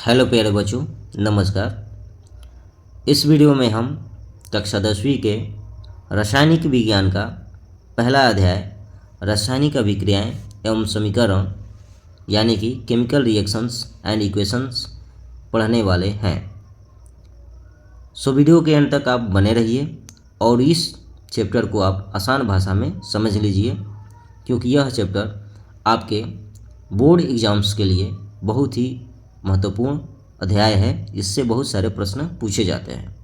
Hello प्यारे बच्चों, नमस्कार। इस वीडियो में हम कक्षा 10वीं के रासायनिक विज्ञान का पहला अध्याय रासायनिक अभिक्रियाएं एवं समीकरण यानी कि केमिकल रिएक्शंस एंड इक्वेशंस पढ़ने वाले हैं। वीडियो के अंत तक आप बने रहिए और इस चैप्टर को आप आसान भाषा में समझ लीजिए, क्योंकि यह चैप्टर आपके बोर्ड एग्जाम्स के लिए बहुत ही महत्वपूर्ण अध्याय है। इससे बहुत सारे प्रश्न पूछे जाते हैं।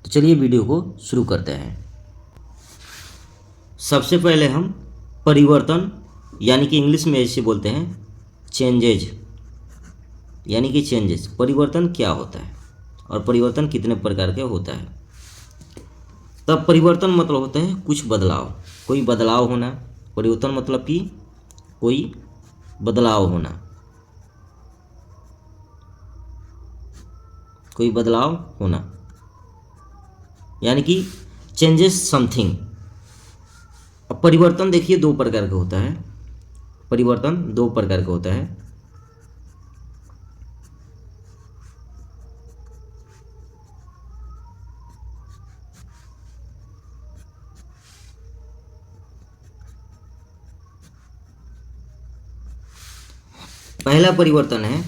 तो चलिए वीडियो को शुरू करते हैं। सबसे पहले हम परिवर्तन यानी कि इंग्लिश में ऐसे बोलते हैं चेंजेज, यानी कि चेंजेस, परिवर्तन क्या होता है और परिवर्तन कितने प्रकार के होता है। तब परिवर्तन मतलब होता है कुछ बदलाव, कोई बदलाव होना। परिवर्तन मतलब कि कोई बदलाव होना, कोई बदलाव होना, यानी कि चेंजेस समथिंग। अब परिवर्तन देखिए दो प्रकार का होता है। परिवर्तन दो प्रकार का होता है। पहला परिवर्तन है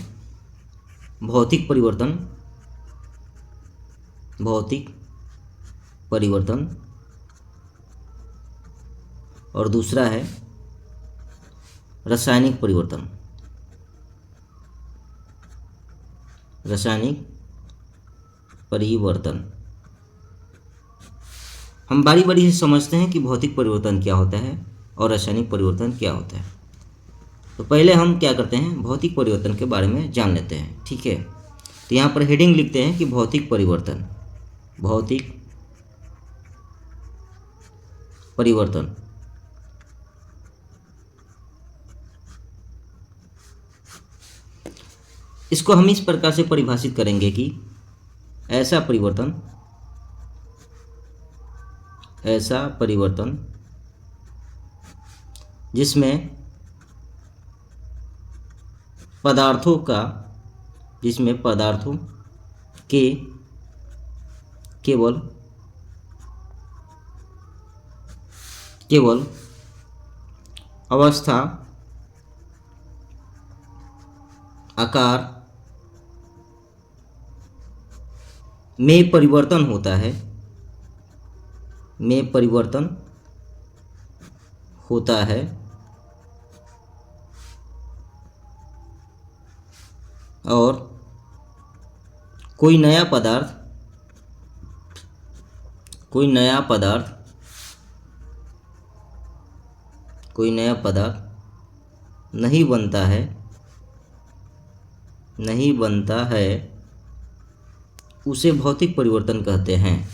भौतिक परिवर्तन, भौतिक परिवर्तन, और दूसरा है रासायनिक परिवर्तन, रासायनिक परिवर्तन। हम बारी बारी से समझते हैं कि भौतिक परिवर्तन क्या होता है और रासायनिक परिवर्तन क्या होता है। तो पहले हम क्या करते हैं, भौतिक परिवर्तन के बारे में जान लेते हैं, ठीक है। तो यहाँ पर हेडिंग लिखते हैं कि भौतिक परिवर्तन, भौतिक परिवर्तन। इसको हम इस प्रकार से परिभाषित करेंगे कि ऐसा परिवर्तन, ऐसा परिवर्तन जिसमें पदार्थों का, जिसमें पदार्थों के केवल अवस्था, आकार में परिवर्तन होता है, में परिवर्तन होता है, और कोई नया पदार्थ, कोई नया पदार्थ, कोई नया पदार्थ नहीं बनता है, नहीं बनता है, उसे भौतिक परिवर्तन कहते हैं।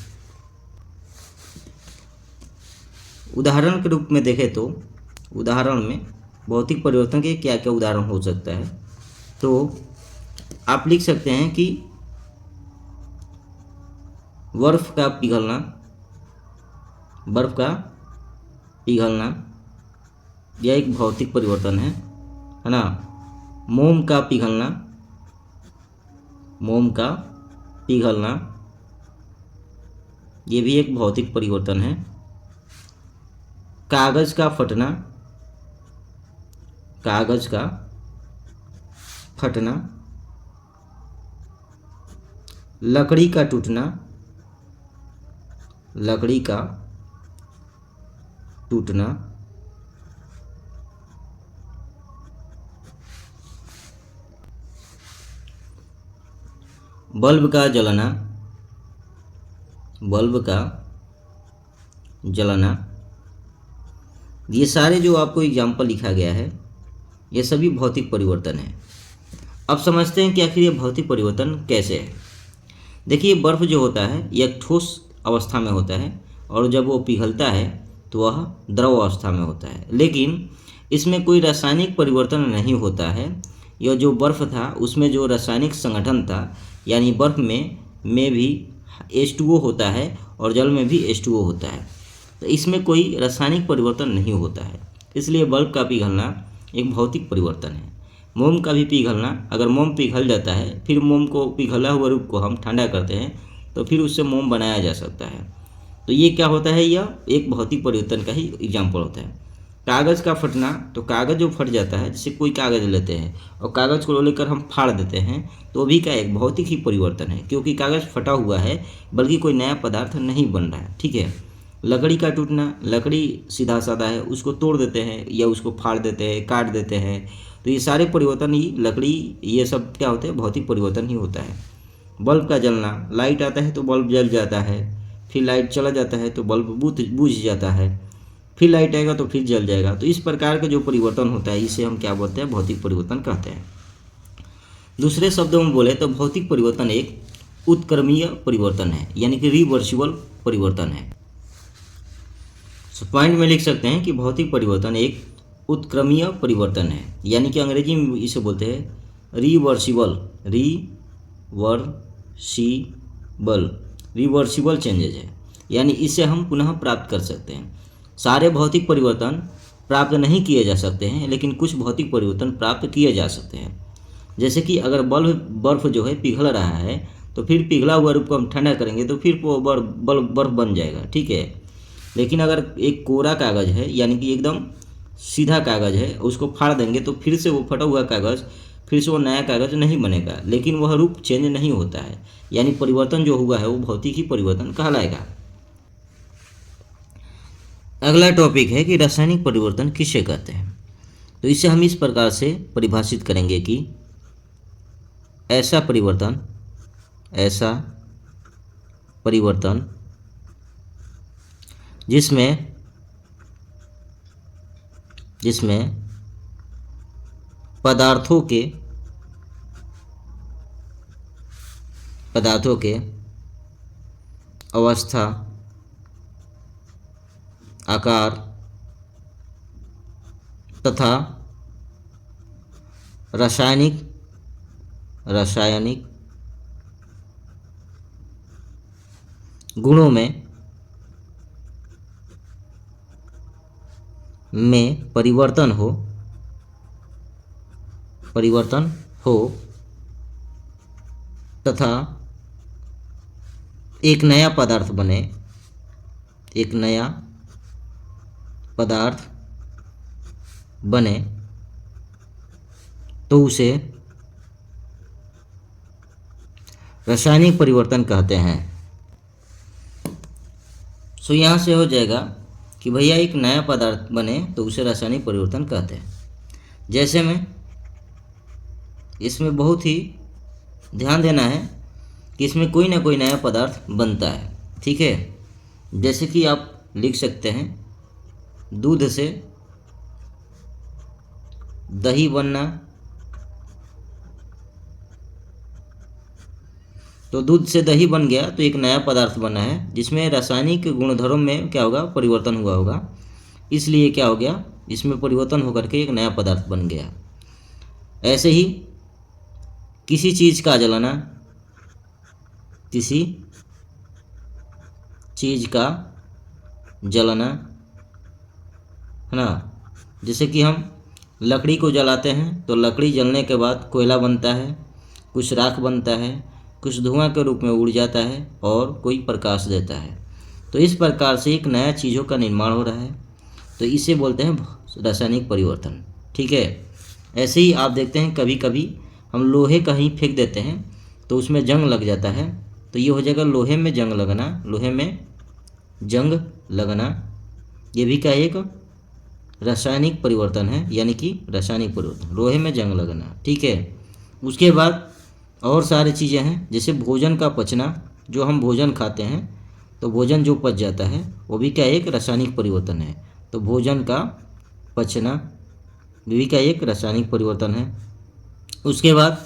उदाहरण के रूप में देखें तो उदाहरण में भौतिक परिवर्तन के क्या क्या उदाहरण हो सकता है। तो आप लिख सकते हैं कि बर्फ का पिघलना, बर्फ का पिघलना यह एक भौतिक परिवर्तन है ना। मोम का पिघलना, मोम का पिघलना ये भी एक भौतिक परिवर्तन है। कागज का फटना, कागज का फटना, लकड़ी का टूटना, लकड़ी का टूटना, बल्ब का जलना, बल्ब का जलना। ये सारे जो आपको एग्जाम्पल लिखा गया है ये सभी भौतिक परिवर्तन है। अब समझते हैं कि आखिर ये भौतिक परिवर्तन कैसे है। देखिए बर्फ जो होता है ये एक ठोस अवस्था में होता है और जब वो पिघलता है तो वह द्रव अवस्था में होता है, लेकिन इसमें कोई रासायनिक परिवर्तन नहीं होता है। यह जो बर्फ था उसमें जो रासायनिक संगठन था, यानी बर्फ में भी H2O होता है और जल में भी H2O होता है, तो इसमें कोई रासायनिक परिवर्तन नहीं होता है। इसलिए बल्ब का पिघलना एक भौतिक परिवर्तन है। मोम का भी पिघलना, अगर मोम पिघल जाता है फिर मोम को पिघला हुआ रूप को हम ठंडा करते हैं तो फिर उससे मोम बनाया जा सकता है। तो ये क्या होता है, यह एक भौतिक परिवर्तन का ही एग्जाम्पल होता है। कागज़ का फटना, तो कागज़ जो फट जाता है, जैसे कोई कागज़ लेते हैं और कागज़ को लेकर हम फाड़ देते हैं तो भी क्या एक भौतिक ही परिवर्तन है, क्योंकि कागज़ फटा हुआ है बल्कि कोई नया पदार्थ नहीं बन रहा है। ठीक है। लकड़ी का टूटना, लकड़ी सीधा साधा है उसको तोड़ देते हैं या उसको फाड़ देते हैं, काट देते हैं, तो ये सारे परिवर्तन ही लकड़ी, ये सब क्या होते हैं, भौतिक परिवर्तन ही होता है। बल्ब का जलना, लाइट आता है तो बल्ब जल जाता है, फिर लाइट चला जाता है तो बल्ब बुझ जाता है, फिर लाइट आएगा तो फिर जल जाएगा। तो इस प्रकार का जो परिवर्तन होता है इसे हम क्या बोलते हैं, भौतिक परिवर्तन कहते हैं। दूसरे शब्दों में बोले तो भौतिक परिवर्तन एक उत्क्रमीय परिवर्तन है, यानी कि रिवर्सिबल परिवर्तन है। पॉइंट में लिख सकते हैं कि भौतिक परिवर्तन एक उत्क्रमीय परिवर्तन है, यानी कि अंग्रेजी में इसे बोलते हैं रिवर्सिबल, रिवर्सिबल चेंजेज है, यानी इसे हम पुनः प्राप्त कर सकते हैं। सारे भौतिक परिवर्तन प्राप्त नहीं किए जा सकते हैं, लेकिन कुछ भौतिक परिवर्तन प्राप्त किए जा सकते हैं। जैसे कि अगर बर्फ़ जो है पिघल रहा है तो फिर पिघला हुआ रूप को हम ठंडा करेंगे तो फिर वो बर्फ़ बन जाएगा। ठीक है। लेकिन अगर एक कोरा कागज़ है, यानी कि एकदम सीधा कागज़ है, उसको फाड़ देंगे तो फिर से वो फटा हुआ कागज़, फिर से वो नया कागज़ नहीं बनेगा, लेकिन वह रूप चेंज नहीं होता है, यानी परिवर्तन जो हुआ है वो भौतिक ही परिवर्तन कहलाएगा। अगला टॉपिक है कि रासायनिक परिवर्तन किसे कहते हैं। तो इसे हम इस प्रकार से परिभाषित करेंगे कि ऐसा परिवर्तन जिसमें पदार्थों के अवस्था, आकार तथा रासायनिक गुणों में परिवर्तन हो तथा एक नया पदार्थ बने तो उसे रासायनिक परिवर्तन कहते हैं। सो यहाँ से हो जाएगा कि भैया एक नया पदार्थ बने तो उसे रासायनिक परिवर्तन कहते हैं। जैसे में इसमें बहुत ही ध्यान देना है कि इसमें कोई ना कोई नया पदार्थ बनता है। ठीक है। जैसे कि आप लिख सकते हैं दूध से दही बनना, तो दूध से दही बन गया तो एक नया पदार्थ बना है जिसमें रासायनिक गुणधर्म में क्या होगा, परिवर्तन हुआ होगा, इसलिए क्या हो गया, इसमें परिवर्तन होकर के एक नया पदार्थ बन गया। ऐसे ही किसी चीज़ का जलना, है ना। जैसे कि हम लकड़ी को जलाते हैं तो लकड़ी जलने के बाद कोयला बनता है, कुछ राख बनता है, कुछ धुआं के रूप में उड़ जाता है और कोई प्रकाश देता है। तो इस प्रकार से एक नया चीज़ों का निर्माण हो रहा है, तो इसे बोलते हैं रासायनिक परिवर्तन। ठीक है। ऐसे ही आप देखते हैं कभी कभी हम लोहे कहीं फेंक देते हैं तो उसमें जंग लग जाता है, तो ये हो जाएगा लोहे में जंग लगना, ये भी क्या एक रासायनिक परिवर्तन है, यानी कि रासायनिक परिवर्तन, लोहे में जंग लगना। ठीक है। उसके बाद और सारी चीज़ें हैं, जैसे भोजन का पचना, जो हम भोजन खाते हैं तो भोजन जो पच जाता है वो भी क्या एक रासायनिक परिवर्तन है। तो भोजन का पचना भी क्या एक रासायनिक परिवर्तन है। उसके बाद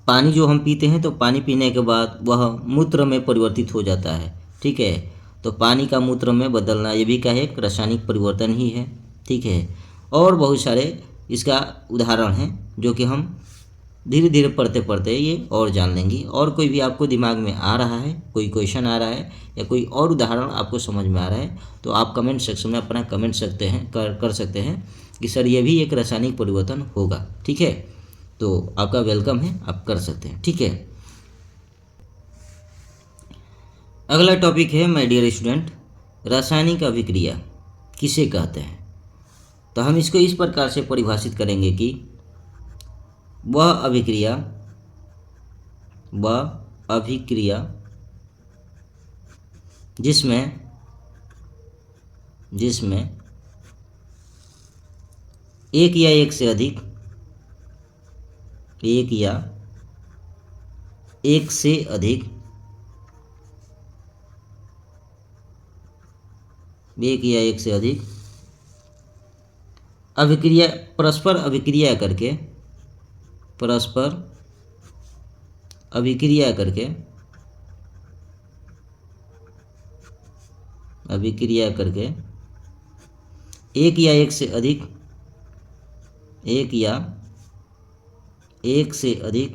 पानी जो हम पीते हैं तो पानी पीने के बाद वह मूत्र में परिवर्तित हो जाता है। ठीक है। तो पानी का मूत्र में बदलना, ये भी क्या है, एक रासायनिक परिवर्तन ही है। ठीक है। और बहुत सारे इसका उदाहरण हैं जो कि हम धीरे धीरे पढ़ते ये और जान लेंगे। और कोई भी आपको दिमाग में आ रहा है, कोई क्वेश्चन आ रहा है या कोई और उदाहरण आपको समझ में आ रहा है तो आप कमेंट सेक्शन में अपना कमेंट कर सकते हैं। कि सर ये भी एक रासायनिक परिवर्तन होगा। ठीक है, तो आपका वेलकम है, आप कर सकते हैं। ठीक है, अगला टॉपिक है माय डियर स्टूडेंट, रासायनिक अभिक्रिया किसे कहते हैं। तो हम इसको इस प्रकार से परिभाषित करेंगे कि वह अभिक्रिया जिसमें एक या एक से अधिक अभिक्रिया परस्पर अभिक्रिया करके एक या एक से अधिक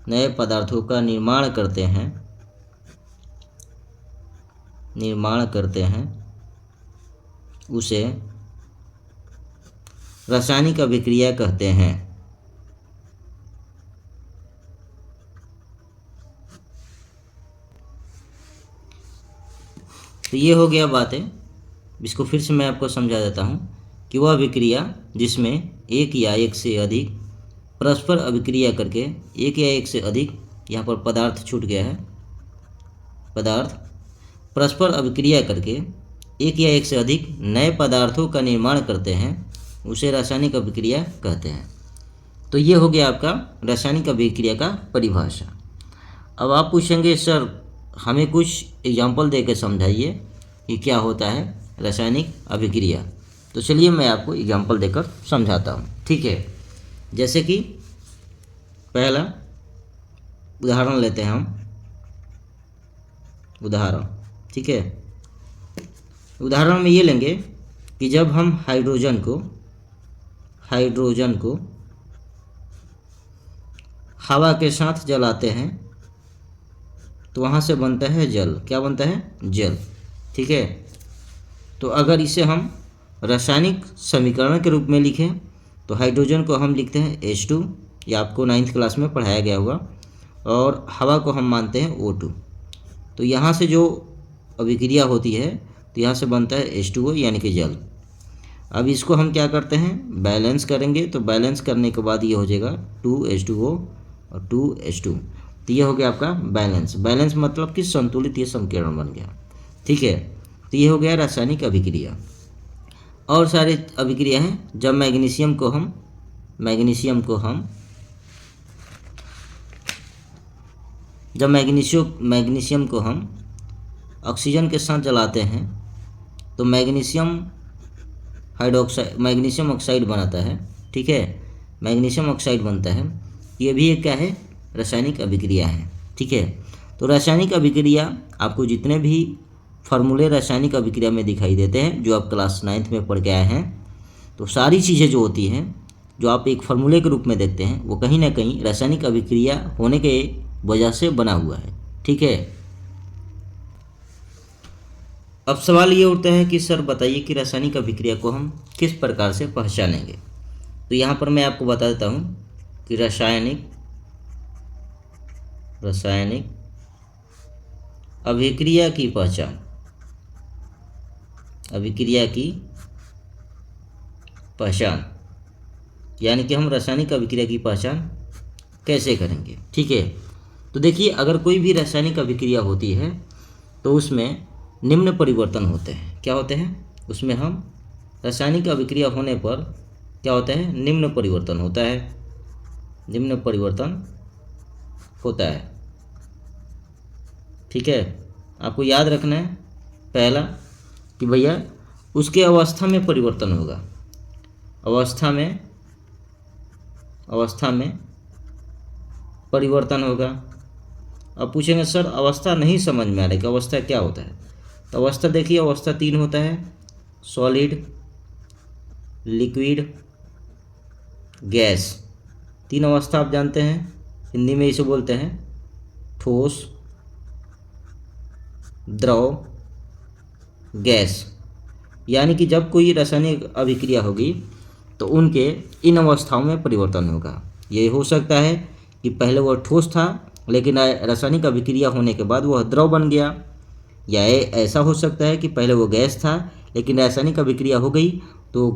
नए पदार्थों का निर्माण करते हैं उसे रासायनिक अभिक्रिया कहते हैं। तो ये हो गया बातें, इसको फिर से मैं आपको समझा देता हूँ कि वह अभिक्रिया जिसमें एक या एक से अधिक परस्पर अभिक्रिया करके एक या एक से अधिक, यहाँ पर पदार्थ छूट गया है, पदार्थ परस्पर अभिक्रिया करके एक या एक से अधिक नए पदार्थों का निर्माण करते हैं उसे रासायनिक अभिक्रिया कहते हैं। तो ये हो गया आपका रासायनिक अभिक्रिया का परिभाषा। अब आप पूछेंगे सर हमें कुछ एग्जाम्पल दे के समझाइए कि क्या होता है रासायनिक अभिक्रिया। तो चलिए मैं आपको एग्जाम्पल देकर समझाता हूँ। ठीक है, जैसे कि पहला उदाहरण लेते हैं हम, उदाहरण। ठीक है, उदाहरण में ये लेंगे कि जब हम हाइड्रोजन को हवा के साथ जलाते हैं तो वहाँ से बनता है जल। क्या बनता है? जल। ठीक है, तो अगर इसे हम रासायनिक समीकरण के रूप में लिखें तो हाइड्रोजन को हम लिखते हैं H2, ये आपको 9th क्लास में पढ़ाया गया होगा, और हवा को हम मानते हैं O2। तो यहाँ से जो अभिक्रिया होती है तो यहाँ से बनता है H2O यानी कि जल। अब इसको हम क्या करते हैं, बैलेंस करेंगे। तो बैलेंस करने के बाद ये हो जाएगा 2H2O और 2H2। तो ये हो गया आपका बैलेंस। बैलेंस मतलब कि संतुलित ये समीकरण बन गया। ठीक है, तो ये हो गया रासायनिक अभिक्रिया। और सारे अभिक्रिया हैं। जब मैग्नीशियम को हम ऑक्सीजन के साथ जलाते हैं तो मैग्नीशियम ऑक्साइड बनाता है। ठीक है, मैग्नीशियम ऑक्साइड बनता है। ये भी एक क्या है, रासायनिक अभिक्रिया है। ठीक है, तो रासायनिक अभिक्रिया आपको जितने भी फार्मूले रासायनिक अभिक्रिया में दिखाई देते हैं जो आप क्लास 9th में पढ़ के आए हैं, तो सारी चीज़ें जो होती हैं जो आप एक फार्मूले के रूप में देखते हैं वो कहीं ना कहीं रासायनिक अभिक्रिया होने के वजह से बना हुआ है। ठीक है, अब सवाल ये उठता है कि सर बताइए कि रासायनिक अभिक्रिया को हम किस प्रकार से पहचानेंगे। तो यहाँ पर मैं आपको बता देता हूँ कि रासायनिक अभिक्रिया की पहचान यानी कि हम रासायनिक अभिक्रिया की पहचान कैसे करेंगे। ठीक है, तो देखिए अगर कोई भी रासायनिक अभिक्रिया होती है तो उसमें निम्न परिवर्तन होते हैं। क्या होते हैं? उसमें हम रासायनिक अभिक्रिया होने पर क्या होता है, निम्न परिवर्तन होता है। ठीक है, आपको याद रखना है पहला कि भैया उसके अवस्था में परिवर्तन होगा। अवस्था में परिवर्तन होगा। अब पूछेंगे सर अवस्था नहीं समझ में आ रही कि अवस्था क्या होता है। तो अवस्था देखिए, अवस्था 3 होता है, सॉलिड, लिक्विड, गैस। तीन अवस्था आप जानते हैं, हिंदी में इसे बोलते हैं ठोस, द्रव, गैस। यानी कि जब कोई रासायनिक अभिक्रिया होगी तो उनके इन अवस्थाओं में परिवर्तन होगा। ये हो सकता है कि पहले वह ठोस था लेकिन रासायनिक अभिक्रिया होने के बाद वह द्रव बन गया, या ऐसा हो सकता है कि पहले वो गैस था लेकिन रासायनिक अभिक्रिया हो गई तो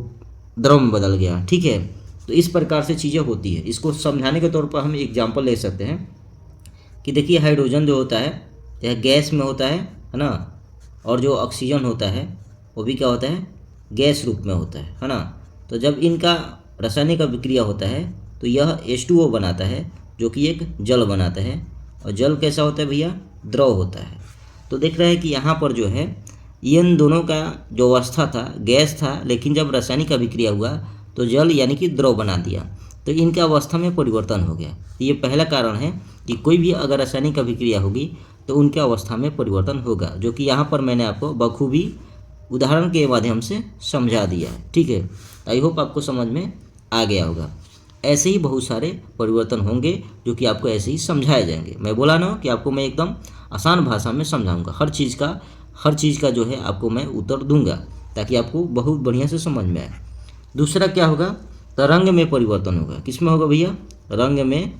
द्रव में बदल गया। ठीक है, तो इस प्रकार से चीज़ें होती है। इसको समझाने के तौर पर हम एग्जाम्पल ले सकते हैं कि देखिए हाइड्रोजन जो होता है यह गैस में होता है ना, और जो ऑक्सीजन होता है वो भी क्या होता है, गैस रूप में होता है ना। तो जब इनका रासायनिक अभिक्रिया होता है तो यह H2O बनाता है जो कि एक जल बनाता है, और जल कैसा होता है भैया, द्रव होता है। तो देख रहे हैं कि यहाँ पर जो है इन दोनों का जो अवस्था था गैस था, लेकिन जब रासायनिक अभिक्रिया हुआ तो जल यानी कि द्रव बना दिया, तो इनका अवस्था में परिवर्तन हो गया। ये पहला कारण है कि कोई भी अगर रासायनिक अभिक्रिया होगी तो उनके अवस्था में परिवर्तन होगा, जो कि यहाँ पर मैंने आपको बखूबी उदाहरण के माध्यम से समझा दिया है। ठीक है, आई होप आपको समझ में आ गया होगा। ऐसे ही बहुत सारे परिवर्तन होंगे जो कि आपको ऐसे ही समझाए जाएंगे। मैं बोला ना कि आपको मैं एकदम आसान भाषा में समझाऊंगा, हर चीज़ का जो है आपको मैं उत्तर दूंगा ताकि आपको बहुत बढ़िया से समझ में आए। दूसरा क्या होगा, तो रंग में परिवर्तन होगा। किस में होगा भैया, रंग में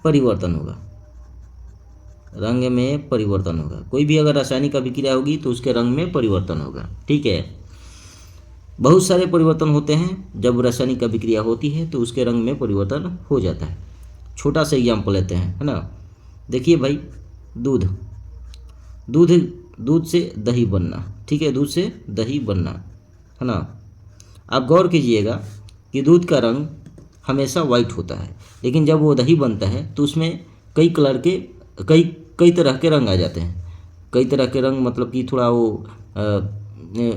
परिवर्तन होगा। रंग में परिवर्तन होगा, कोई भी अगर रासायनिक अभिक्रिया होगी तो उसके रंग में परिवर्तन होगा। ठीक है, बहुत सारे परिवर्तन होते हैं जब रासायनिक अभिक्रिया होती है तो उसके रंग में परिवर्तन हो जाता है। छोटा सा एग्जाम्पल लेते हैं, है ना। देखिए भाई, दूध से दही बनना। ठीक है, दूध से दही बनना, है ना। आप गौर कीजिएगा कि दूध का रंग हमेशा वाइट होता है, लेकिन जब वो दही बनता है तो उसमें कई तरह के रंग आ जाते हैं। कई तरह के रंग मतलब कि थोड़ा वो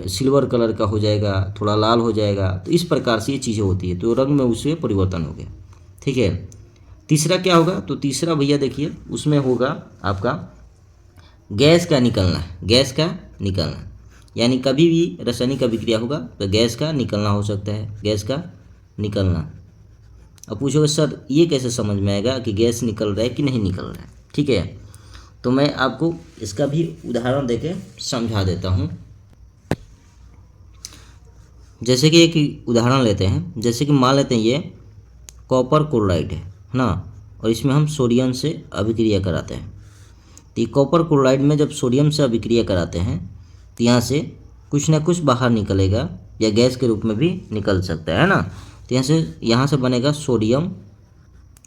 सिल्वर कलर का हो जाएगा, थोड़ा लाल हो जाएगा, तो इस प्रकार से ये चीज़ें होती है, तो रंग में उसमें परिवर्तन हो गया। ठीक है, तीसरा क्या होगा, तो तीसरा भैया देखिए उसमें होगा आपका गैस का निकलना। यानी कभी भी रासायनिक अभिक्रिया होगा तो गैस का निकलना हो सकता है, गैस का निकलना। अब पूछोगे सर ये कैसे समझ में आएगा कि गैस निकल रहा है कि नहीं निकल रहा है। ठीक है, तो मैं आपको इसका भी उदाहरण देके समझा देता हूँ। जैसे कि एक उदाहरण लेते हैं, जैसे कि मान लेते हैं ये कॉपर क्लोराइड है ना, और इसमें हम सोडियम से अभिक्रिया कराते हैं। तो ये कॉपर क्लोराइड में जब सोडियम से अभिक्रिया कराते हैं तो यहाँ से कुछ ना कुछ बाहर निकलेगा, या गैस के रूप में भी निकल सकता है ना। तो यहाँ से बनेगा सोडियम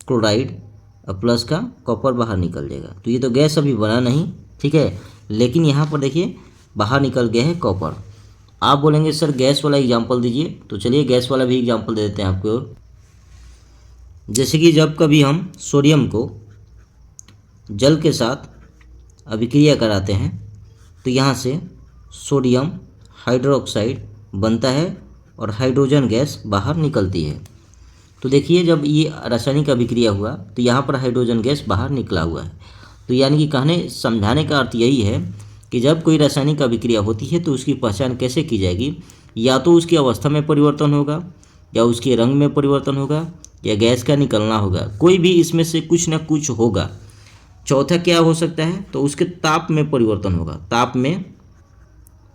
क्लोराइड और प्लस का कॉपर बाहर निकल जाएगा। तो ये तो गैस अभी बना नहीं, ठीक है, लेकिन यहाँ पर देखिए बाहर निकल गया है कॉपर। आप बोलेंगे सर गैस वाला एग्जाम्पल दीजिए, तो चलिए गैस वाला भी एग्जाम्पल दे देते हैं आपको। जैसे कि जब कभी हम सोडियम को जल के साथ अभिक्रिया कराते हैं तो यहाँ से सोडियम हाइड्रोक्साइड बनता है और हाइड्रोजन गैस बाहर निकलती है। तो देखिए जब ये रासायनिक अभिक्रिया हुआ तो यहाँ पर हाइड्रोजन गैस बाहर निकला हुआ है। तो यानी कि समझाने का अर्थ यही है कि जब कोई रासायनिक अभिक्रिया होती है तो उसकी पहचान कैसे की जाएगी, या तो उसकी अवस्था में परिवर्तन होगा, या उसके रंग में परिवर्तन होगा, या गैस का निकलना होगा। कोई भी इसमें से कुछ ना कुछ होगा। चौथा क्या हो सकता है, तो उसके ताप में परिवर्तन होगा। ताप में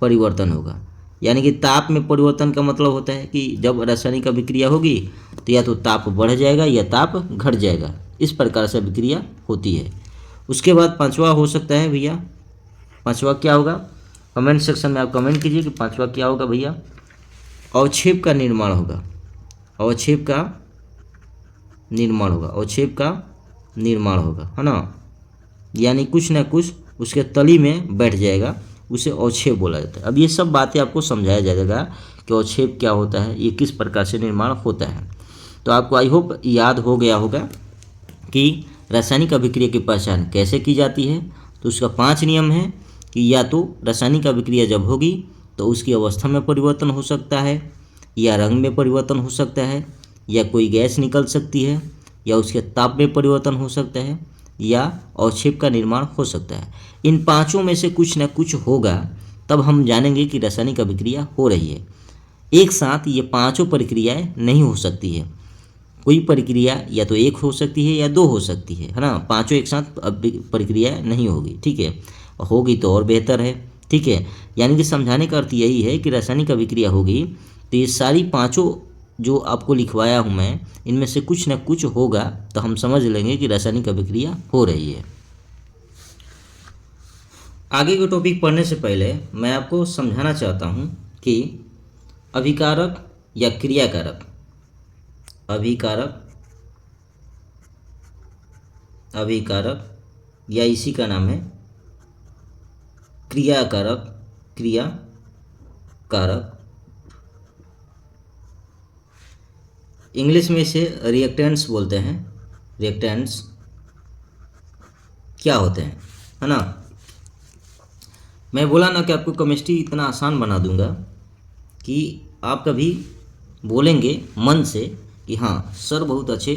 परिवर्तन होगा, यानी कि ताप में परिवर्तन का मतलब होता है कि जब रासायनिक अभिक्रिया होगी तो या तो ताप बढ़ जाएगा या ताप घट जाएगा, इस प्रकार से अभिक्रिया होती है। उसके बाद पांचवा हो सकता है भैया, पांचवा क्या होगा, कमेंट सेक्शन में आप कमेंट कीजिए कि पांचवा क्या होगा भैया। अवक्षेप का निर्माण होगा। अवक्षेप का निर्माण होगा, है ना। यानी कुछ ना कुछ उसके तली में बैठ जाएगा, उसे अवक्षेप बोला जाता है। अब ये सब बातें आपको समझाया जाएगा कि अवक्षेप क्या होता है, ये किस प्रकार से निर्माण होता है। तो आपको आई होप याद हो गया होगा कि रासायनिक अभिक्रिया की पहचान कैसे की जाती है। तो उसका 5 नियम है कि या तो रासायनिक अभिक्रिया जब होगी तो उसकी अवस्था में परिवर्तन हो सकता है, या रंग में परिवर्तन हो सकता है, या कोई गैस निकल सकती है, या उसके ताप में परिवर्तन हो सकता है, या अवक्षेप का निर्माण हो सकता है। इन पांचों में से कुछ ना कुछ होगा, तब हम जानेंगे कि रासायनिक अभिक्रिया हो रही है। एक साथ ये पांचों प्रक्रियाएं नहीं हो सकती है। कोई प्रक्रिया या तो एक हो सकती है या दो हो सकती है ना, पांचों एक साथ प्रक्रिया नहीं होगी, ठीक है, होगी तो और बेहतर है, ठीक है। यानी कि समझाने का अर्थ यही है कि रासायनिक अभिक्रिया होगी तो ये सारी पांचों जो आपको लिखवाया हूँ मैं, इनमें से कुछ न कुछ होगा, तो हम समझ लेंगे कि रासायनिक अभिक्रिया हो रही है। आगे के टॉपिक पढ़ने से पहले मैं आपको समझाना चाहता हूँ कि अभिकारक या क्रियाकारक, अभिकारक या इसी का नाम है क्रियाकारक, इंग्लिश में इसे रिएक्टेंट्स बोलते हैं। रिएक्टेंट्स क्या होते हैं, है ना। मैं बोला ना कि आपको केमिस्ट्री इतना आसान बना दूंगा कि आप कभी बोलेंगे मन से कि हाँ सर बहुत अच्छे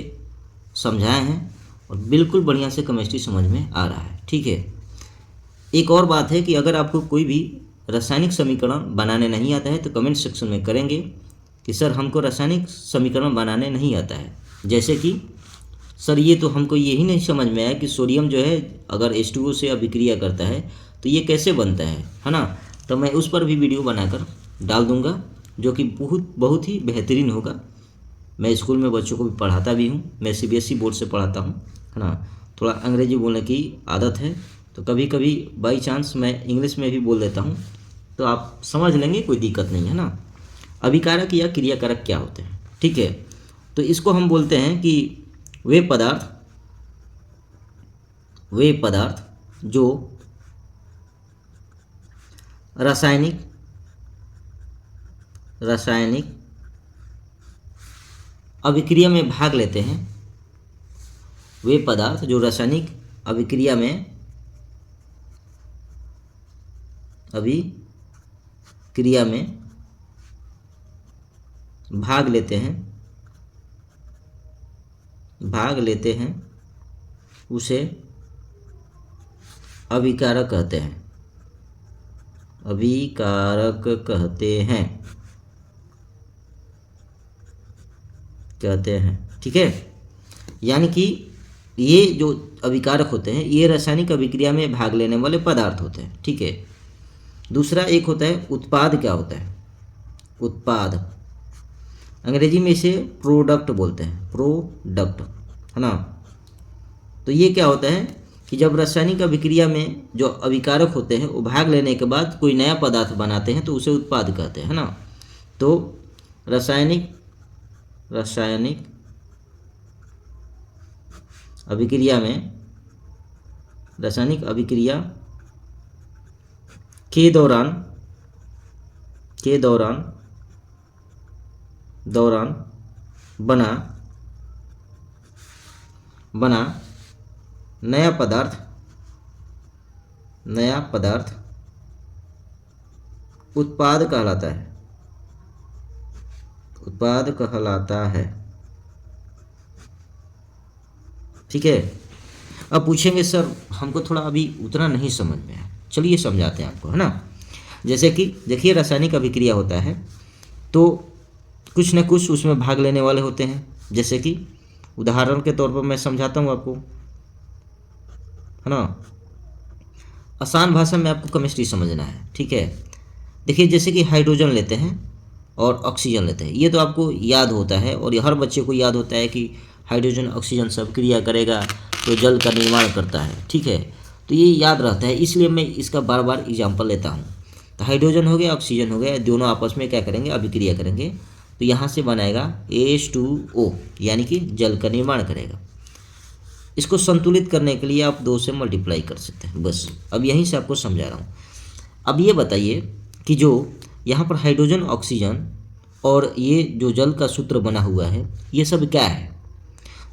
समझाए हैं और बिल्कुल बढ़िया से केमिस्ट्री समझ में आ रहा है, ठीक है। एक और बात है कि अगर आपको कोई भी रासायनिक समीकरण बनाने नहीं आता है तो कमेंट सेक्शन में करेंगे कि सर हमको रासायनिक समीकरण बनाने नहीं आता है। जैसे कि सर ये तो हमको यही नहीं समझ में आया कि सोडियम जो है अगर H2O से अभिक्रिया करता है तो ये कैसे बनता है ना। तो मैं उस पर भी वीडियो बनाकर डाल दूंगा जो कि बहुत ही बेहतरीन होगा। मैं स्कूल में बच्चों को भी पढ़ाता भी हूँ, मैं CBSE बोर्ड से पढ़ाता हूँ, है ना। थोड़ा अंग्रेजी बोलने की आदत है तो कभी कभी बाई चांस मैं इंग्लिश में भी बोल देता हूँ, तो आप समझ लेंगे, कोई दिक्कत नहीं है ना। अभिकारक या क्रियाकारक क्या होते हैं, ठीक है। तो इसको हम बोलते हैं कि वे पदार्थ जो रासायनिक अभिक्रिया में भाग लेते हैं, वे पदार्थ जो रासायनिक अभिक्रिया में भाग लेते हैं उसे अभिकारक कहते हैं, ठीक है। यानी कि ये जो अभिकारक होते हैं ये रासायनिक अभिक्रिया में भाग लेने वाले पदार्थ होते हैं, ठीक है। दूसरा एक होता है उत्पाद। क्या होता है उत्पाद? अंग्रेजी में इसे प्रोडक्ट बोलते हैं, प्रोडक्ट, है ना। तो ये क्या होता है कि जब रासायनिक अभिक्रिया में जो अभिकारक होते हैं वो भाग लेने के बाद कोई नया पदार्थ बनाते हैं तो उसे उत्पाद कहते हैं, है ना। तो रासायनिक अभिक्रिया के दौरान बना नया पदार्थ उत्पाद कहलाता है, ठीक है। अब पूछेंगे सर हमको थोड़ा अभी उतना नहीं समझ में आया, चलिए समझाते हैं आपको, है ना। जैसे कि देखिए रासायनिक अभिक्रिया होता है तो कुछ न कुछ उसमें भाग लेने वाले होते हैं। जैसे कि उदाहरण के तौर पर मैं समझाता हूँ आपको, है ना। आसान भाषा में आपको केमिस्ट्री समझना है, ठीक है। देखिए जैसे कि हाइड्रोजन लेते हैं और ऑक्सीजन लेते हैं, ये तो आपको याद होता है और हर बच्चे को याद होता है कि हाइड्रोजन ऑक्सीजन से अभिक्रिया करेगा तो जल का निर्माण करता है, ठीक है। तो ये याद रहता है, इसलिए मैं इसका बार बार एग्जाम्पल लेता हूँ। तो हाइड्रोजन हो गया, ऑक्सीजन हो गया, दोनों आपस में क्या करेंगे, अभिक्रिया करेंगे, तो यहाँ से बनाएगा H2O यानी कि जल का निर्माण करेगा। इसको संतुलित करने के लिए आप 2 से मल्टीप्लाई कर सकते हैं, बस अब यहीं से आपको समझा रहा हूँ। अब ये बताइए कि जो यहाँ पर हाइड्रोजन ऑक्सीजन और ये जो जल का सूत्र बना हुआ है ये सब क्या है?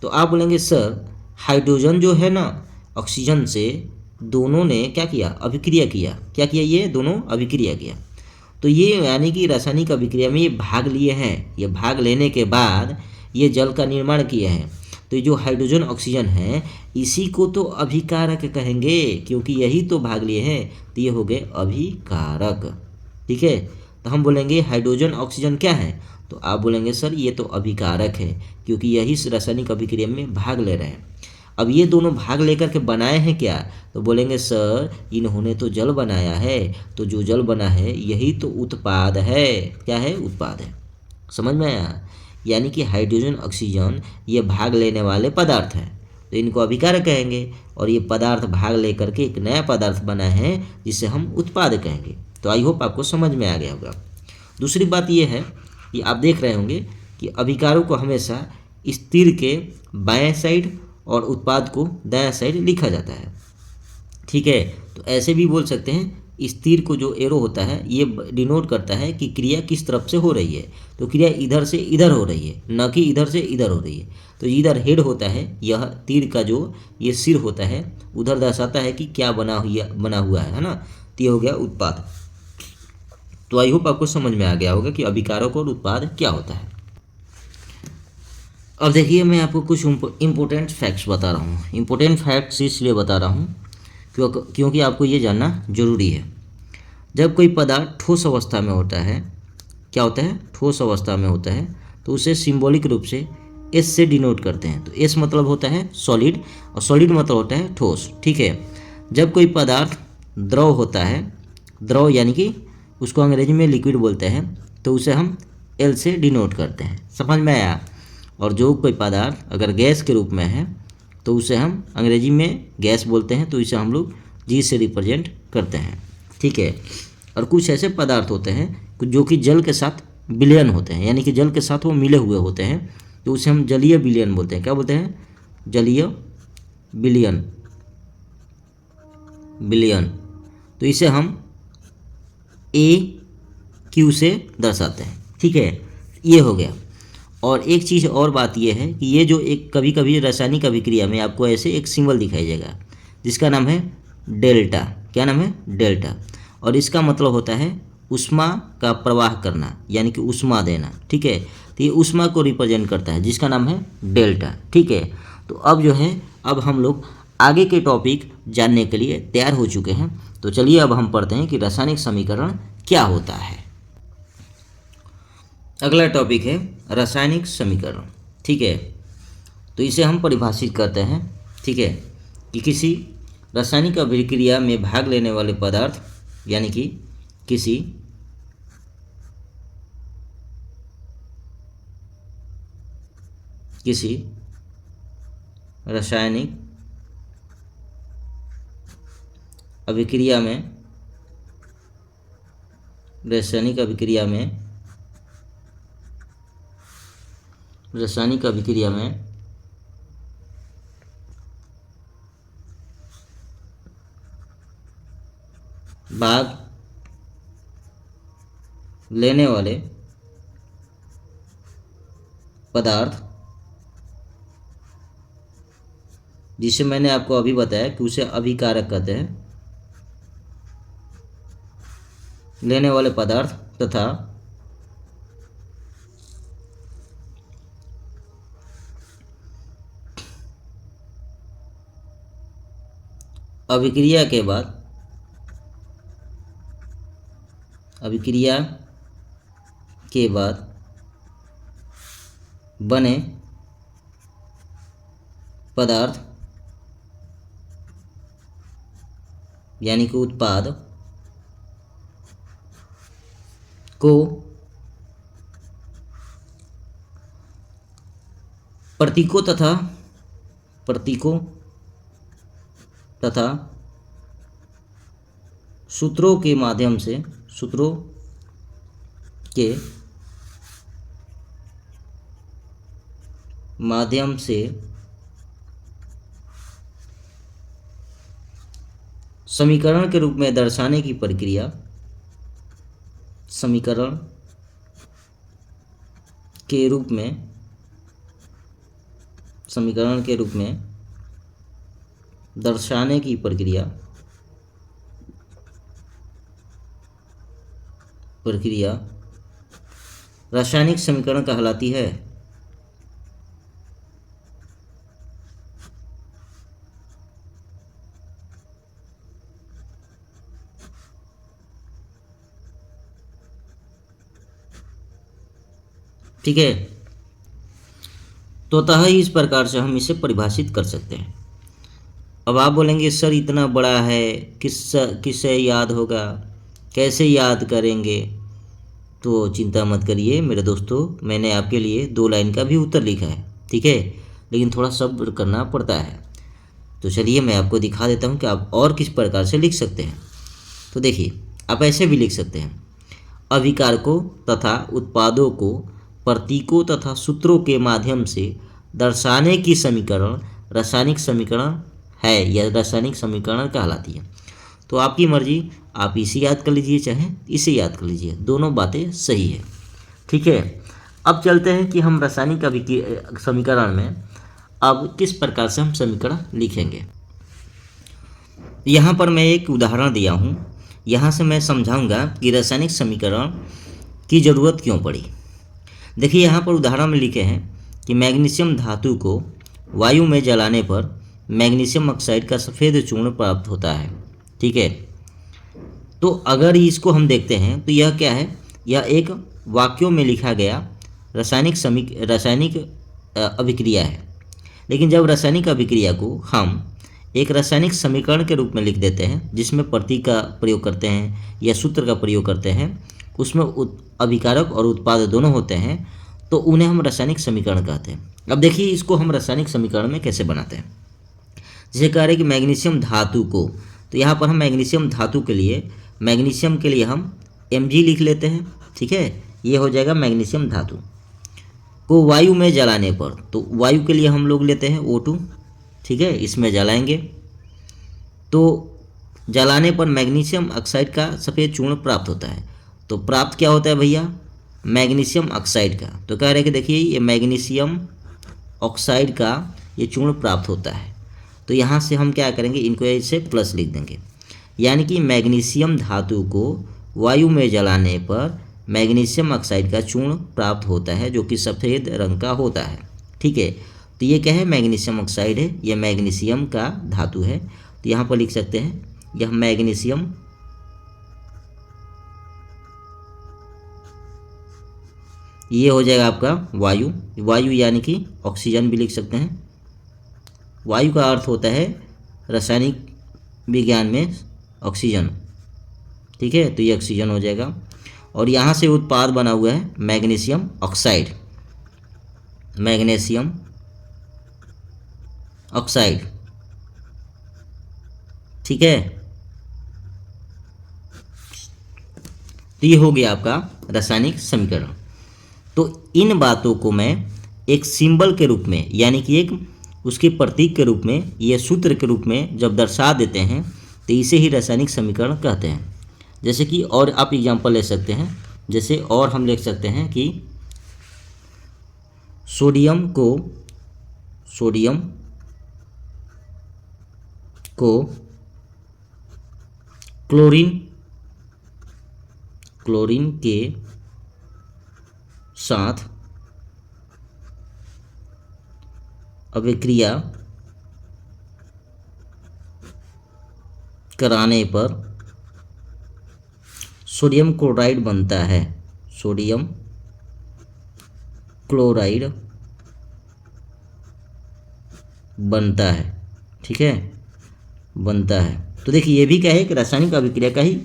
तो आप बोलेंगे सर हाइड्रोजन जो है ना ऑक्सीजन से दोनों ने क्या किया, अभिक्रिया किया। क्या किया? ये दोनों अभिक्रिया किया। तो ये यानी कि रासायनिक अभिक्रिया में ये भाग लिए हैं, ये भाग लेने के बाद ये जल का निर्माण किए हैं। तो ये जो हाइड्रोजन ऑक्सीजन है इसी को तो अभिकारक कहेंगे, क्योंकि यही तो भाग लिए हैं, तो ये हो गए अभिकारक, ठीक है। तो हम बोलेंगे हाइड्रोजन ऑक्सीजन क्या है, तो आप बोलेंगे सर ये तो अभिकारक है, क्योंकि यही इस रासायनिक अभिक्रिया में भाग ले रहे हैं। अब ये दोनों भाग लेकर के बनाए हैं क्या, तो बोलेंगे सर इन्होंने तो जल बनाया है, तो जो जल बना है यही तो उत्पाद है। क्या है, उत्पाद है। समझ में आया? यानी कि हाइड्रोजन ऑक्सीजन ये भाग लेने वाले पदार्थ हैं, तो इनको अभिकारक कहेंगे, और ये पदार्थ भाग लेकर के एक नया पदार्थ बना है जिसे हम उत्पाद कहेंगे। तो आई होप आपको समझ में आ गया होगा। दूसरी बात ये है कि आप देख रहे होंगे कि अभिकारक को हमेशा स्थिर के बाएं साइड और उत्पाद को दायां साइड लिखा जाता है। ठीक है, तो ऐसे भी बोल सकते हैं, स्थिर को जो एरो होता है ये डिनोट करता है कि क्रिया किस तरफ से हो रही है, तो क्रिया इधर से इधर हो रही है, न कि इधर से इधर हो रही है। तो इधर हेड होता है, यह तीर का जो ये सिर होता है उधर दर्शाता है कि क्या बना हुआ है ना। तो ये हो गया उत्पाद। तो आई होप आपको समझ में आ गया होगा कि अभिकारक और उत्पाद क्या होता है। अब देखिए मैं आपको कुछ इम्पोर्टेंट फैक्ट्स बता रहा हूँ। इम्पोर्टेंट फैक्ट्स इसलिए बता रहा हूँ क्योंकि आपको ये जानना जरूरी है। जब कोई पदार्थ ठोस अवस्था में होता है, क्या होता है, ठोस अवस्था में होता है, तो उसे सिंबॉलिक रूप से एस से डिनोट करते हैं। तो एस मतलब होता है सॉलिड, और सॉलिड मतलब होता है ठोस। ठीक है, जब कोई पदार्थ द्रव होता है, द्रव यानी कि उसको अंग्रेजी में लिक्विड बोलते हैं, तो उसे हम एल से डिनोट करते हैं। समझ में आया? और जो कोई पदार्थ अगर गैस के रूप में है तो उसे हम अंग्रेजी में गैस बोलते हैं, तो इसे हम लोग जी से रिप्रेजेंट करते हैं। ठीक है, और कुछ ऐसे पदार्थ होते हैं जो कि जल के साथ विलयन होते हैं, यानी कि जल के साथ वो मिले हुए होते हैं, तो उसे हम जलीय विलयन बोलते हैं। क्या बोलते हैं? जलीय विलयन, विलयन। तो इसे हम ए क्यू से दर्शाते हैं। ठीक है, ये हो गया। और एक चीज़ और बात यह है कि ये जो एक कभी कभी रासायनिक अभिक्रिया में आपको ऐसे एक सिंबल दिखाई देगा जिसका नाम है डेल्टा। क्या नाम है? डेल्टा। और इसका मतलब होता है ऊष्मा का प्रवाह करना, यानी कि ऊष्मा देना। ठीक है, तो ये ऊष्मा को रिप्रेजेंट करता है जिसका नाम है डेल्टा। ठीक है, तो अब जो है अब हम लोग आगे के टॉपिक जानने के लिए तैयार हो चुके हैं। तो चलिए अब हम पढ़ते हैं कि रासायनिक समीकरण क्या होता है। अगला टॉपिक है रासायनिक समीकरण। ठीक है, तो इसे हम परिभाषित करते हैं। ठीक है, कि किसी रासायनिक अभिक्रिया में भाग लेने वाले पदार्थ, यानी कि किसी रासायनिक अभिक्रिया में रासायनिक अभिक्रिया में भाग लेने वाले पदार्थ, जिसे मैंने आपको अभी बताया कि उसे अभिकारक कहते हैं, लेने वाले पदार्थ तथा अभिक्रिया के बाद बने पदार्थ, यानी कि उत्पाद को प्रतीकों तथा सूत्रों के माध्यम से समीकरण के रूप में दर्शाने की प्रक्रिया, समीकरण के रूप में दर्शाने की प्रक्रिया रासायनिक समीकरण कहलाती है। ठीक है। तो अतः इस प्रकार से हम इसे परिभाषित कर सकते हैं। अब आप बोलेंगे सर इतना बड़ा है, किससे याद होगा, कैसे याद करेंगे? तो चिंता मत करिए मेरे दोस्तों, मैंने आपके लिए 2 लाइन का भी उत्तर लिखा है, ठीक है, लेकिन थोड़ा सब्र करना पड़ता है। तो चलिए मैं आपको दिखा देता हूँ कि आप और किस प्रकार से लिख सकते हैं। तो देखिए, आप ऐसे भी लिख सकते हैं, अभिकारकों तथा उत्पादों को प्रतीकों तथा सूत्रों के माध्यम से दर्शाने की समीकरण रासायनिक समीकरण है या रासायनिक समीकरण कहलाती है। तो आपकी मर्जी, आप इसे याद कर लीजिए चाहे इसे याद कर लीजिए, दोनों बातें सही है, ठीक है। अब चलते हैं कि हम रासायनिक समीकरण में अब किस प्रकार से हम समीकरण लिखेंगे। यहाँ पर मैं एक उदाहरण दिया हूँ, यहाँ से मैं समझाऊंगा कि रासायनिक समीकरण की ज़रूरत क्यों पड़ी। देखिए यहाँ पर उदाहरण में लिखे हैं कि मैग्नीशियम धातु को वायु में जलाने पर मैग्नीशियम ऑक्साइड का सफ़ेद चूर्ण प्राप्त होता है, ठीक है। तो अगर इसको हम देखते हैं तो यह क्या है, यह एक वाक्यों में लिखा गया रासायनिक अभिक्रिया है। लेकिन जब रासायनिक अभिक्रिया को हम एक रासायनिक समीकरण के रूप में लिख देते हैं, जिसमें प्रतीक का प्रयोग करते हैं या सूत्र का प्रयोग करते हैं, उसमें अभिकारक और उत्पाद दोनों होते हैं, तो उन्हें हम रासायनिक समीकरण कहते हैं। अब देखिए इसको हम रासायनिक समीकरण में कैसे बनाते हैं। जैसे कह रहे हैं कि मैग्नीशियम धातु को, तो यहाँ पर हम मैग्नीशियम धातु के लिए, मैग्नीशियम के लिए हम Mg लिख लेते हैं, ठीक है, ये हो जाएगा मैग्नीशियम धातु को वायु में जलाने पर, तो वायु के लिए हम लोग लेते हैं O2, ठीक है, इसमें जलाएंगे तो जलाने पर मैग्नीशियम ऑक्साइड का सफ़ेद चूर्ण प्राप्त होता है। तो प्राप्त क्या होता है भैया, मैग्नीशियम ऑक्साइड का। तो कह रहे हैं कि देखिए ये मैग्नीशियम ऑक्साइड का ये चूर्ण प्राप्त होता है। तो यहाँ से हम क्या करेंगे, इनको ऐसे प्लस लिख देंगे, यानी कि मैग्नीशियम धातु को वायु में जलाने पर मैग्नीशियम ऑक्साइड का चूर्ण प्राप्त होता है, जो कि सफ़ेद रंग का होता है, ठीक है। तो ये क्या है, मैग्नीशियम ऑक्साइड है, यह मैग्नीशियम का धातु है। तो यहाँ पर लिख सकते हैं यह मैग्नीशियम ये हो जाएगा आपका वायु, वायु यानी कि ऑक्सीजन भी लिख सकते हैं। वायु का अर्थ होता है रासायनिक विज्ञान में ऑक्सीजन, ठीक है, तो ये ऑक्सीजन हो जाएगा। और यहाँ से उत्पाद बना हुआ है मैग्नीशियम ऑक्साइड, मैग्नीशियम ऑक्साइड, ठीक है। तो ये हो गया आपका रासायनिक समीकरण। तो इन बातों को मैं एक सिंबल के रूप में, यानी कि एक उसके प्रतीक के रूप में या सूत्र के रूप में जब दर्शा देते हैं, तो इसे ही रासायनिक समीकरण कहते हैं। जैसे कि और आप एग्जांपल ले सकते हैं, जैसे और हम लिख सकते हैं कि सोडियम को क्लोरीन के साथ अभिक्रिया कराने पर सोडियम क्लोराइड बनता है, सोडियम क्लोराइड बनता है, ठीक है, बनता है। तो देखिए ये भी क्या है, एक रासायनिक अभिक्रिया का ही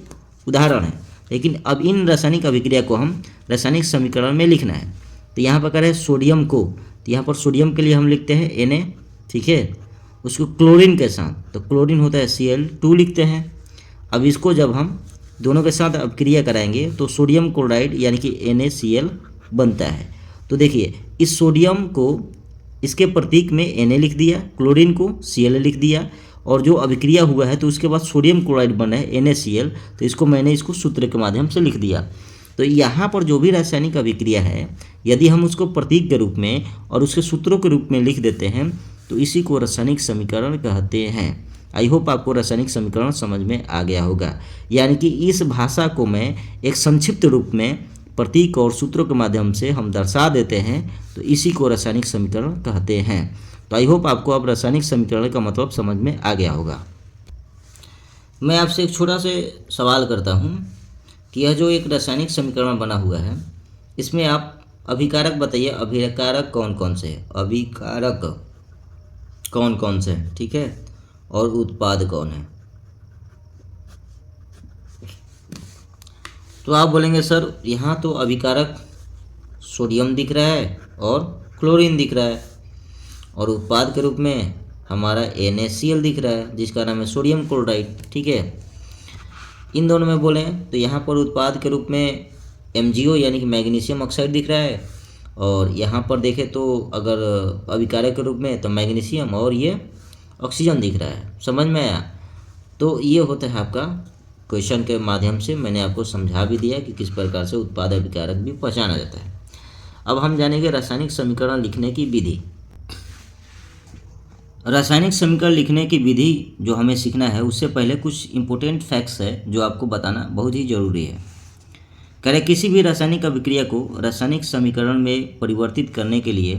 उदाहरण है। लेकिन अब इन रासायनिक अभिक्रिया को हम रासायनिक समीकरण में लिखना है। तो यहाँ पर कह रहे हैं सोडियम को, तो यहाँ पर सोडियम के लिए हम लिखते हैं Na, ठीक है, उसको क्लोरीन के साथ, तो क्लोरीन होता है Cl2 लिखते हैं। अब इसको जब हम दोनों के साथ अभिक्रिया कराएंगे तो सोडियम क्लोराइड यानी कि NaCl बनता है। तो देखिए इस सोडियम को, इसके प्रतीक में Na लिख दिया, क्लोरीन को Cl लिख दिया, और जो अभिक्रिया हुआ है तो उसके बाद सोडियम क्लोराइड बना है NaCl, तो इसको मैंने इसको सूत्र के माध्यम से लिख दिया। तो यहाँ पर जो भी रासायनिक अभिक्रिया है, यदि हम उसको प्रतीक के रूप में और उसके सूत्रों के रूप में लिख देते हैं तो इसी को रासायनिक समीकरण कहते हैं। आई होप आपको रासायनिक समीकरण समझ में आ गया होगा। यानी कि इस भाषा को मैं एक संक्षिप्त रूप में प्रतीक और सूत्रों के माध्यम से हम दर्शा देते हैं, तो इसी को रासायनिक समीकरण कहते हैं। तो आई होप आपको अब रासायनिक समीकरण का मतलब समझ में आ गया होगा। मैं आपसे एक छोटा से सवाल करता हूँ कि यह जो एक रासायनिक समीकरण बना हुआ है, इसमें आप अभिकारक बताइए, अभिकारक कौन कौन से हैं, अभिकारक कौन कौन से हैं, ठीक है, और उत्पाद कौन है। तो आप बोलेंगे सर यहाँ तो अभिकारक सोडियम दिख रहा है और क्लोरीन दिख रहा है, और उत्पाद के रूप में हमारा NaCl दिख रहा है जिसका नाम है सोडियम क्लोराइड, ठीक है। इन दोनों में बोलें तो यहाँ पर उत्पाद के रूप में MgO यानी कि मैग्नीशियम ऑक्साइड दिख रहा है, और यहाँ पर देखें तो अगर अभिकारक के रूप में तो मैग्नीशियम और ये ऑक्सीजन दिख रहा है। समझ में आया। तो ये होता है आपका क्वेश्चन के माध्यम से मैंने आपको समझा भी दिया कि किस प्रकार से उत्पाद अभिकारक भी पहचाना जाता है। अब हम जानेंगे रासायनिक समीकरण लिखने की विधि। रासायनिक समीकरण लिखने की विधि जो हमें सीखना है उससे पहले कुछ इंपॉर्टेंट फैक्ट्स है जो आपको बताना बहुत ही ज़रूरी है। कह रहे किसी भी रासायनिक अभिक्रिया को रासायनिक समीकरण में परिवर्तित करने के लिए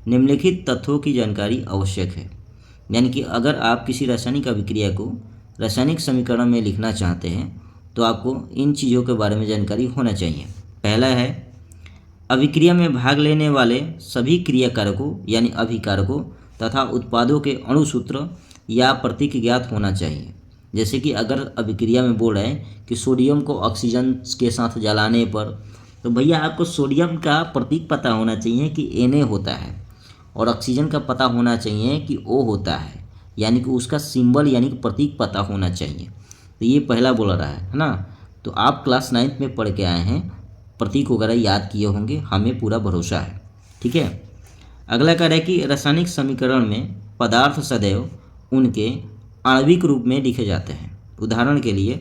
निम्नलिखित तथ्यों की जानकारी आवश्यक है। यानी कि अगर आप किसी रासायनिक अभिक्रिया को रासायनिक समीकरण में लिखना चाहते हैं तो आपको इन चीज़ों के बारे में जानकारी होना चाहिए। पहला है, अभिक्रिया में भाग लेने वाले सभी क्रियाकारकों यानी अभिकारकों तथा उत्पादों के अणुसूत्र या प्रतीक ज्ञात होना चाहिए। जैसे कि अगर अभिक्रिया में बोल रहे हैं कि सोडियम को ऑक्सीजन के साथ जलाने पर, तो भैया आपको सोडियम का प्रतीक पता होना चाहिए कि Na होता है, और ऑक्सीजन का पता होना चाहिए कि O होता है, यानी कि उसका सिंबल यानी कि प्रतीक पता होना चाहिए। तो ये पहला बोल रहा है ना। तो आप क्लास 9th में पढ़ के आए हैं, प्रतीक वगैरह याद किए होंगे, हमें पूरा भरोसा है, ठीक है। अगला कह रहा है कि रासायनिक समीकरण में पदार्थ सदैव उनके आणविक रूप में लिखे जाते हैं। उदाहरण के लिए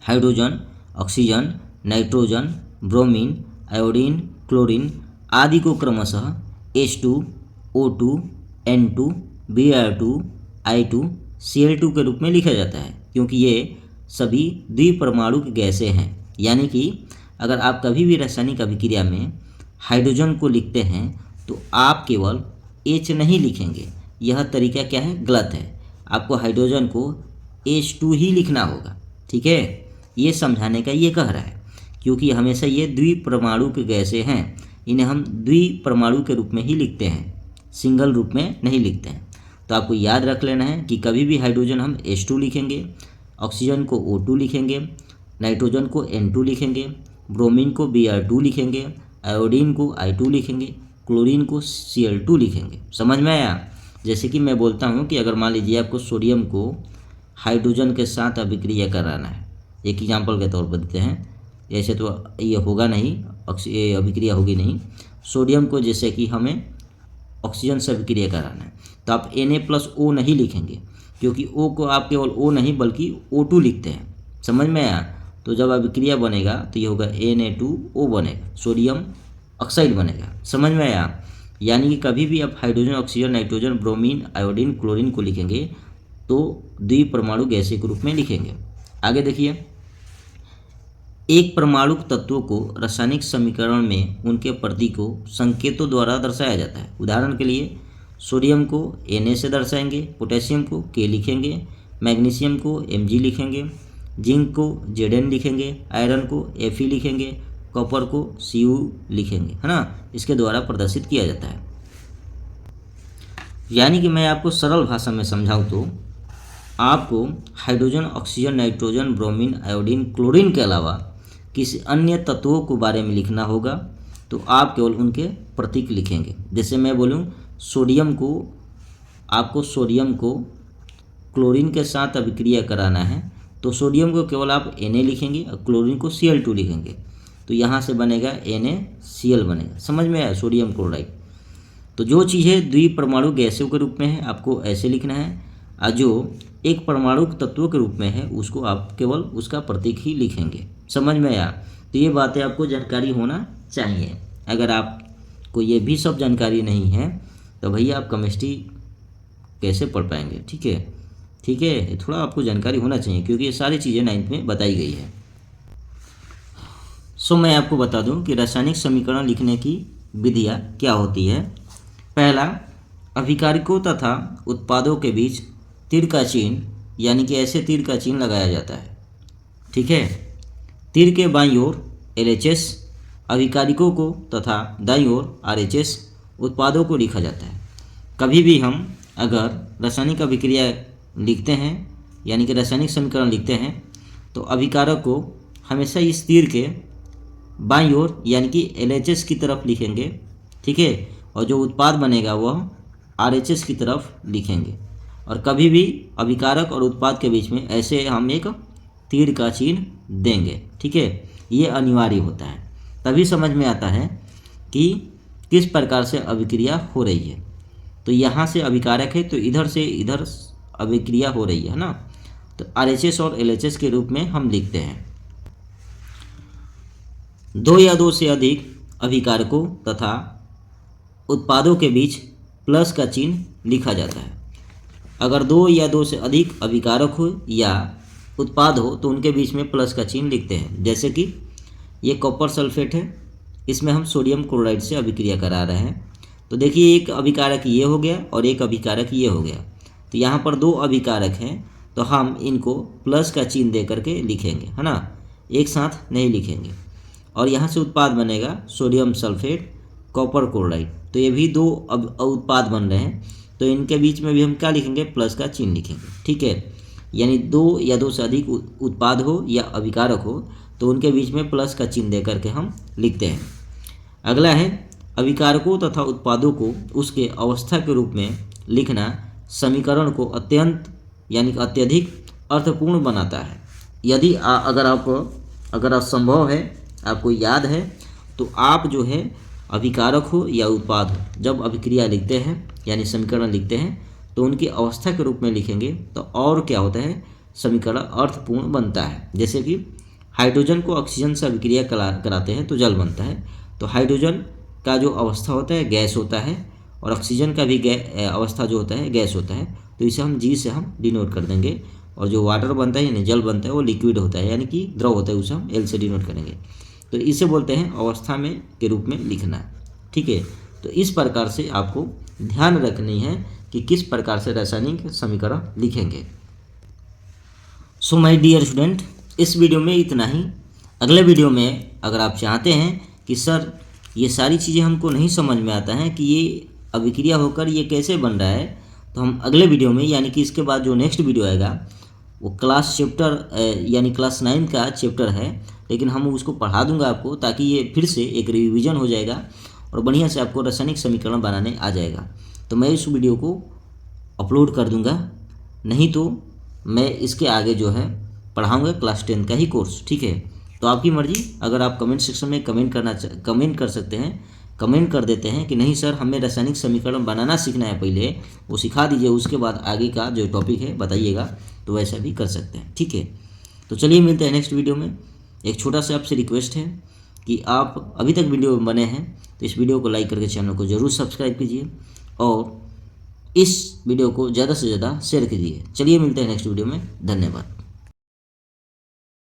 hydrogen, oxygen, nitrogen, bromine, iodine, chlorine आदि को क्रमशः H2, O2, N2, Br2, I2, Cl2 के रूप में लिखा जाता है, क्योंकि ये सभी द्विपरमाणुक गैसें हैं। यानी कि अगर आप कभी भी रासायनिक अभिक्रिया में हाइड्रोजन को लिखते हैं तो आप केवल H नहीं लिखेंगे। यह तरीका क्या है, गलत है। आपको हाइड्रोजन को H2 ही लिखना होगा, ठीक है। ये समझाने का ये कह रहा है, क्योंकि हमेशा ये द्विपरमाणुक गैसें हैं, इन्हें हम द्विपरमाणु के रूप में ही लिखते हैं, सिंगल रूप में नहीं लिखते हैं। तो आपको याद रख लेना है कि कभी भी हाइड्रोजन हम H2 लिखेंगे, ऑक्सीजन को O2 लिखेंगे, नाइट्रोजन को N2 लिखेंगे, ब्रोमीन को Br2 लिखेंगे, आयोडीन को I2 लिखेंगे, क्लोरीन को Cl2 लिखेंगे। समझ में आया। जैसे कि मैं बोलता हूँ कि अगर मान लीजिए आपको सोडियम को हाइड्रोजन के साथ अभिक्रिया कराना है, एक एग्जाम्पल के तौर पर देते हैं, ऐसे तो ये होगा नहीं, ये अभिक्रिया होगी नहीं। सोडियम को जैसे कि हमें ऑक्सीजन से अभिक्रिया कराना है तो आप Na+O नहीं लिखेंगे, क्योंकि O को आप केवल O नहीं बल्कि O2 लिखते हैं। समझ में आया। तो जब अभिक्रिया बनेगा तो ये होगा Na2O बनेगा, सोडियम ऑक्साइड बनेगा। समझ में आया। यानी कि कभी भी आप hydrogen, oxygen, nitrogen, bromine, iodine, chlorine को लिखेंगे तो द्विपरमाणु गैसें के रूप में लिखेंगे। आगे देखिए, एक परमाणुक तत्वों को रासायनिक समीकरण में उनके प्रतीकों संकेतों द्वारा दर्शाया जाता है। उदाहरण के लिए सोडियम को Na से दर्शाएंगे, पोटेशियम को K लिखेंगे, मैग्नीशियम को Mg लिखेंगे, जिंक को Zn लिखेंगे, आयरन को Fe लिखेंगे, कॉपर को Cu लिखेंगे, है ना। इसके द्वारा प्रदर्शित किया जाता है। यानी कि मैं आपको सरल भाषा में समझाऊं तो आपको hydrogen, oxygen, nitrogen, bromine, iodine, chlorine के अलावा किसी अन्य तत्वों के बारे में लिखना होगा तो आप केवल उनके प्रतीक लिखेंगे। जैसे मैं बोलूं सोडियम को, आपको सोडियम को क्लोरीन के साथ अभिक्रिया कराना है तो सोडियम को केवल आप Na लिखेंगे और क्लोरीन को Cl2 लिखेंगे, तो यहाँ से बनेगा NaCl बनेगा। समझ में आया, सोडियम क्लोराइड। तो जो चीज़ें द्विपरमाणु गैसों के रूप में है आपको ऐसे लिखना है, और जो एक परमाणुक तत्वों के रूप में है उसको आप केवल उसका प्रतीक ही लिखेंगे। समझ में आया। तो ये बातें आपको जानकारी होना चाहिए। अगर आपको ये भी सब जानकारी नहीं है तो भैया आप केमिस्ट्री कैसे पढ़ पाएंगे, ठीक है। ठीक है, थोड़ा आपको जानकारी होना चाहिए क्योंकि ये सारी चीज़ें 9th में बताई गई है। मैं आपको बता दूं कि रासायनिक समीकरण लिखने की विधियाँ क्या होती है। पहला, अभिकारकों तथा उत्पादों के बीच तीर का चिन्ह, यानी कि ऐसे तीर का चिन्ह लगाया जाता है, ठीक है। तीर के बाईं ओर LHS अभिकारिकों को तथा दाईं ओर RHS उत्पादों को लिखा जाता है। कभी भी हम अगर रासायनिक अभिक्रिया लिखते हैं यानी कि रासायनिक समीकरण लिखते हैं तो अभिकारक को हमेशा इस तीर के बाईं ओर यानी कि LHS की तरफ लिखेंगे, ठीक है, और जो उत्पाद बनेगा वह RHS की तरफ लिखेंगे। और कभी भी अभिकारक और उत्पाद के बीच में ऐसे हम एक तीर का चिन्ह देंगे, ठीक है। ये अनिवार्य होता है, तभी समझ में आता है कि किस प्रकार से अभिक्रिया हो रही है। तो यहाँ से अभिकारक है तो इधर से इधर अभिक्रिया हो रही है ना, तो RHS और LHS के रूप में हम लिखते हैं। दो या दो से अधिक अभिकारकों तथा उत्पादों के बीच प्लस का चिन्ह लिखा जाता है। अगर दो या दो से अधिक अभिकारक हो या उत्पाद हो तो उनके बीच में प्लस का चिन्ह लिखते हैं। जैसे कि ये कॉपर सल्फेट है, इसमें हम सोडियम क्लोराइड से अभिक्रिया करा रहे हैं। तो देखिए एक अभिकारक ये हो गया और एक अभिकारक ये हो गया, तो यहाँ पर दो अभिकारक हैं तो हम इनको प्लस का चिन्ह दे करके लिखेंगे, है ना, एक साथ नहीं लिखेंगे। और यहाँ से उत्पाद बनेगा सोडियम सल्फेट कॉपर क्लोराइड, तो ये भी दो उत्पाद बन रहे हैं, तो इनके बीच में भी हम क्या लिखेंगे, प्लस का चिन्ह लिखेंगे, ठीक है। यानी दो या दो से अधिक उत्पाद हो या अभिकारक हो तो उनके बीच में प्लस का चिन्ह दे करके हम लिखते हैं। अगला है अभिकारकों तथा उत्पादों को उसके अवस्था के रूप में लिखना समीकरण को अत्यधिक अर्थपूर्ण बनाता है। यदि अगर संभव है, आपको याद है, तो आप जो है अभिकारक हो या उत्पाद हो, जब अभिक्रिया लिखते हैं यानी समीकरण लिखते हैं तो उनकी अवस्था के रूप में लिखेंगे तो और क्या होता है, समीकरण अर्थपूर्ण बनता है। जैसे कि हाइड्रोजन को ऑक्सीजन से अभिक्रिया कराते हैं तो जल बनता है, तो हाइड्रोजन का जो अवस्था होता है गैस होता है और ऑक्सीजन का भी अवस्था जो होता है गैस होता है, तो इसे हम G से हम डिनोट कर देंगे। और जो वाटर बनता है यानी जल बनता है वो लिक्विड होता है यानी कि द्रव होता है, उसे हम L से डिनोट करेंगे। तो इसे बोलते हैं अवस्था में के रूप में लिखना, ठीक है। तो इस प्रकार से आपको ध्यान रखनी है कि किस प्रकार से रासायनिक समीकरण लिखेंगे। सो माय डियर स्टूडेंट, इस वीडियो में इतना ही। अगले वीडियो में अगर आप चाहते हैं कि सर ये सारी चीज़ें हमको नहीं समझ में आता है कि ये अभिक्रिया होकर ये कैसे बन रहा है, तो हम अगले वीडियो में यानी कि इसके बाद जो नेक्स्ट वीडियो आएगा वो क्लास 9 का चैप्टर है, लेकिन हम उसको पढ़ा दूंगा आपको ताकि ये फिर से एक रिवीजन हो जाएगा और बढ़िया से आपको रासायनिक समीकरण बनाने आ जाएगा। तो मैं इस वीडियो को अपलोड कर दूंगा, नहीं तो मैं इसके आगे जो है पढ़ाऊंगा क्लास 10 का ही कोर्स, ठीक है। तो आपकी मर्जी, अगर आप कमेंट सेक्शन में कमेंट कर सकते हैं, कमेंट कर देते हैं कि नहीं सर हमें रासायनिक समीकरण बनाना सीखना है, पहले वो सिखा दीजिए, उसके बाद आगे का जो टॉपिक है बताइएगा, तो वैसा भी कर सकते हैं, ठीक है। तो चलिए मिलते हैं नेक्स्ट वीडियो में। एक छोटा सा आपसे रिक्वेस्ट है कि आप अभी तक वीडियो में बने हैं तो इस वीडियो को लाइक करके चैनल को ज़रूर सब्सक्राइब कीजिए और इस वीडियो को ज़्यादा से ज़्यादा शेयर कीजिए। चलिए मिलते हैं नेक्स्ट वीडियो में, धन्यवाद।